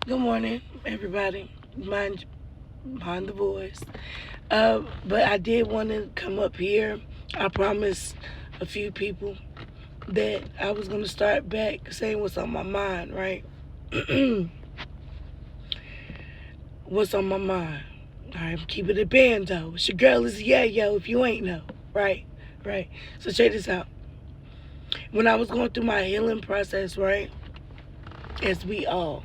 Good morning, everybody. Mind the voice. But I did want to come up here. I promised a few people that I was going to start back saying what's on my mind, right? What's on my mind? All right, I'm keeping it bando. It's your girl is yeah, yo, if you ain't know. Right, right. So check this out. When I was going through my healing process, right, as we all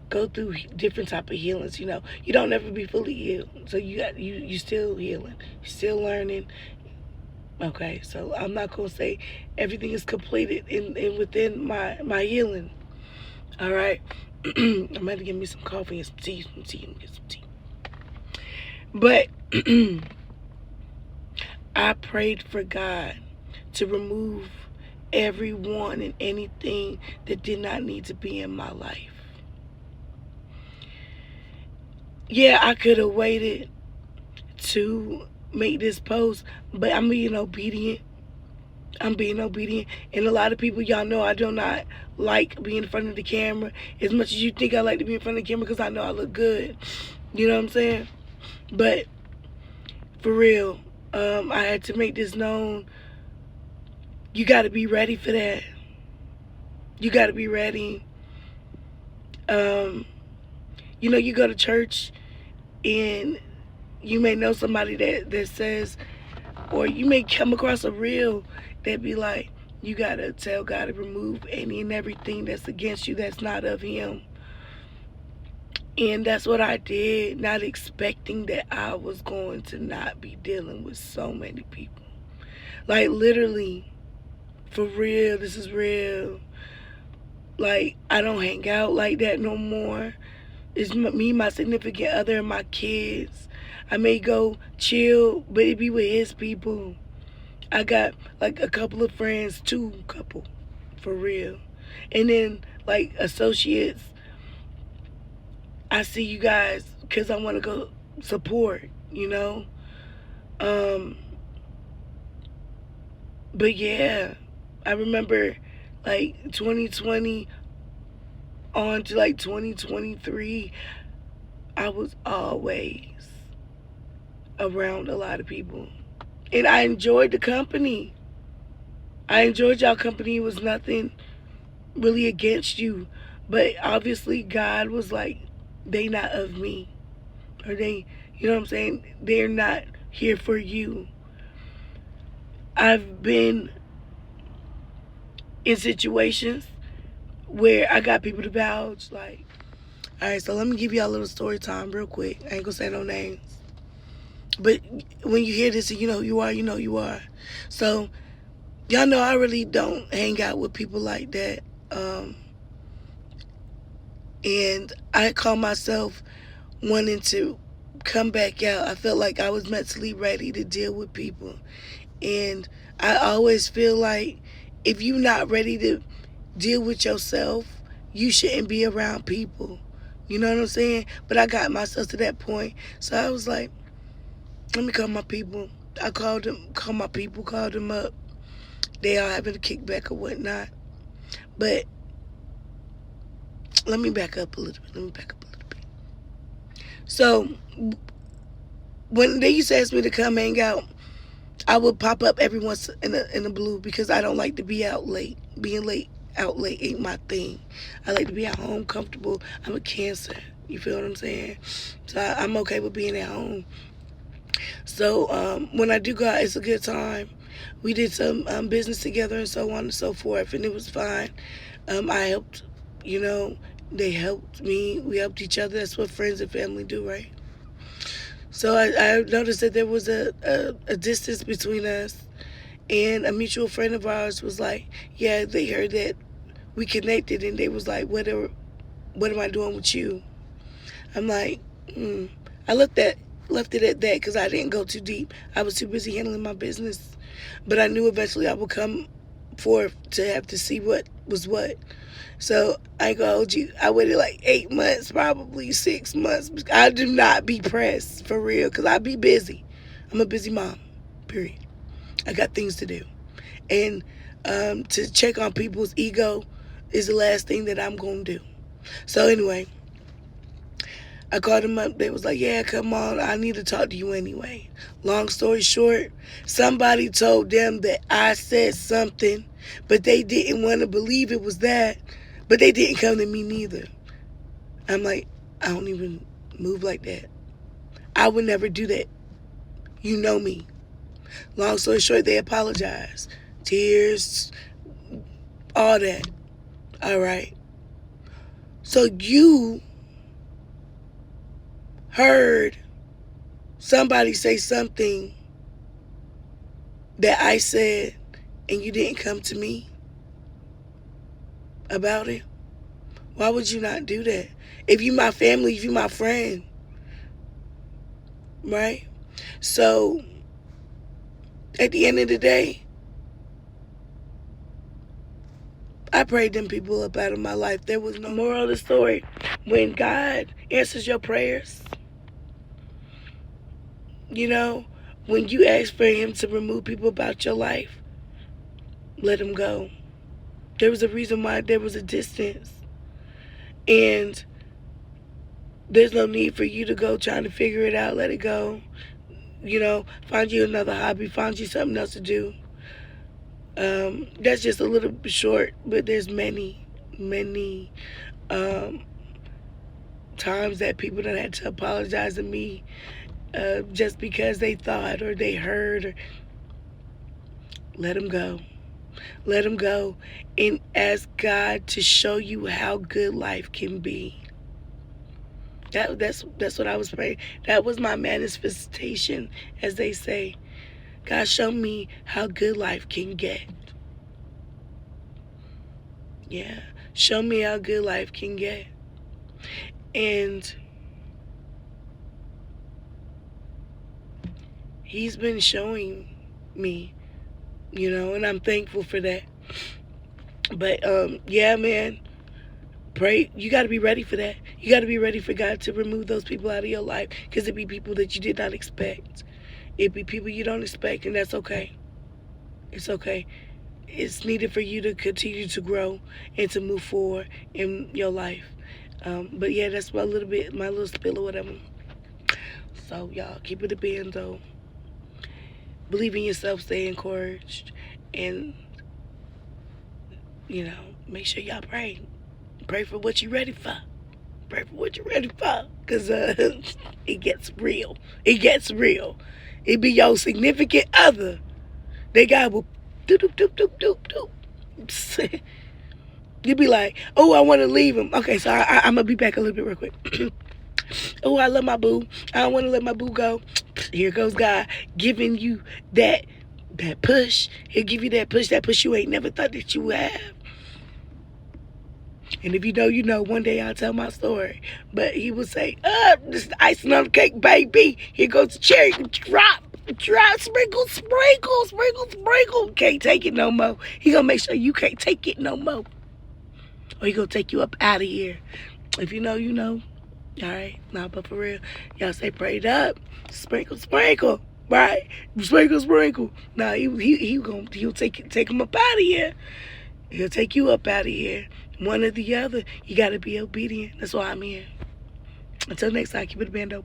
go through different type of healings. You don't never be fully healed, so you still healing, you still learning. Okay, so I'm not gonna say everything is completed in within my healing. All right, I'm gonna give me some coffee and some tea, and get some tea. But I prayed for God to remove everyone and anything that did not need to be in my life. Yeah, I could have waited to make this post, but I'm being obedient. I'm being obedient. And a lot of people, y'all know I do not like being in front of the camera as much as you think I like to be in front of the camera because I know I look good. You know what I'm saying? But for real, I had to make this known. You got to be ready for that. You got to be ready. Um, you go to church and you may know somebody that says, or you may come across a reel that be like, you gotta tell God to remove any and everything that's against you that's not of Him. And that's what I did, not expecting that I was going to not be dealing with so many people. Like, literally, for real, this is real. Like, I don't hang out like that no more. It's me, my significant other, and my kids. I may go chill, but it be with his people. I got like a couple of friends, two couple, for real. And then like associates, I see you guys because I want to go support. Um, but yeah, I remember like 2020 on to like 2023, I was always around a lot of people. And I enjoyed the company. I enjoyed y'all company. It was nothing really against you. But obviously God was like, they not of me. Or they, you know what I'm saying? They're not here for you. I've been in situations where I got people to vouch like, all right, so let me give y'all a little story time real quick. I ain't gonna say no names. But when you hear this and you know who you are, you know who you are. So y'all know I really don't hang out with people like that. Um, and I call myself wanting to come back out. I felt like I was mentally ready to deal with people. And I always feel like if you're not ready to deal with yourself, you shouldn't be around people. You know what I'm saying? But I got myself to that point. So I was like, let me call my people. I called my people, called them up. They all having a kickback or whatnot. But let me back up a little bit. So when they used to ask me to come hang out, I would pop up every once in a blue because I don't like to be out late. Being late out late ain't my thing. I like to be at home comfortable. I'm a Cancer. You feel what I'm saying? So I'm okay with being at home. So when I do go out, it's a good time. We did some business together and so on and so forth, and it was fine. I helped, you know, they helped me. We helped each other. That's what friends and family do, right? So I noticed that there was a distance between us, and a mutual friend of ours was like, yeah, they heard that we connected, and they was like, what am I doing with you? I'm like, I left it at that because I didn't go too deep. I was too busy handling my business, but I knew eventually I would come forth to have to see what was what. So I ain't gonna hold you. I waited like 8 months, probably 6 months. I do not be pressed for real because I be busy. I'm a busy mom, period. I got things to do. And to check on people's ego is the last thing that I'm going to do. So anyway, I called them up. They was like, yeah, come on. I need to talk to you anyway. Long story short, somebody told them that I said something, but they didn't want to believe it was that. But they didn't come to me neither. I'm like, I don't even move like that. I would never do that. You know me. Long story short, they apologized. Tears, all that. All right. So you heard somebody say something that I said and you didn't come to me about it? Why would you not do that? If you my family, if you my friend, right? So at the end of the day, I prayed them people up out of my life. There was no moral of the story. When God answers your prayers, you know, when you ask for him to remove people about your life, let him go. There was a reason why there was a distance. And there's no need for you to go trying to figure it out. Let it go. You know, find you another hobby. Find you something else to do. That's just a little bit short, but there's many times that people done had to apologize to me just because they thought or they heard. Or let them go. Let them go and ask God to show you how good life can be. That's what I was praying. That was my manifestation, as they say. God, show me how good life can get. Yeah, show me how good life can get. And he's been showing me, you know, and I'm thankful for that. But yeah, man, pray. You got to be ready for that. You got to be ready for God to remove those people out of your life, because it be people that you did not expect. It be people you don't expect, and that's okay. It's okay. It's needed for you to continue to grow and to move forward in your life. But yeah, that's my little spill or whatever. So y'all, keep it a band though. Believe in yourself, stay encouraged, and you know, make sure y'all pray. Pray for what you're ready for. Pray for what you're ready for, because it gets real. It gets real. It be your significant other. They got will doop doop doop doop doop doop. You be like, oh, I want to leave him. Okay, so I'm gonna be back a little bit real quick. Oh, I love my boo. I don't want to let my boo go. Here goes God giving you that push. He'll give you that push you ain't never thought that you would have. And if you know, you know. One day I'll tell my story. But he would say, this is the icing on the cake, baby. Here goes the cherry. Drop, sprinkle, sprinkle, sprinkle, sprinkle. Can't take it no more. He gonna make sure you can't take it no more. Or he gonna take you up out of here. If you know, you know. All right, nah, but for real, y'all stay prayed up. Sprinkle, sprinkle, right? Sprinkle, sprinkle. Nah, he'll take him up out of here. He'll take you up out of here. One or the other. You gotta be obedient. That's why I'm here. Until next time, keep it a bando.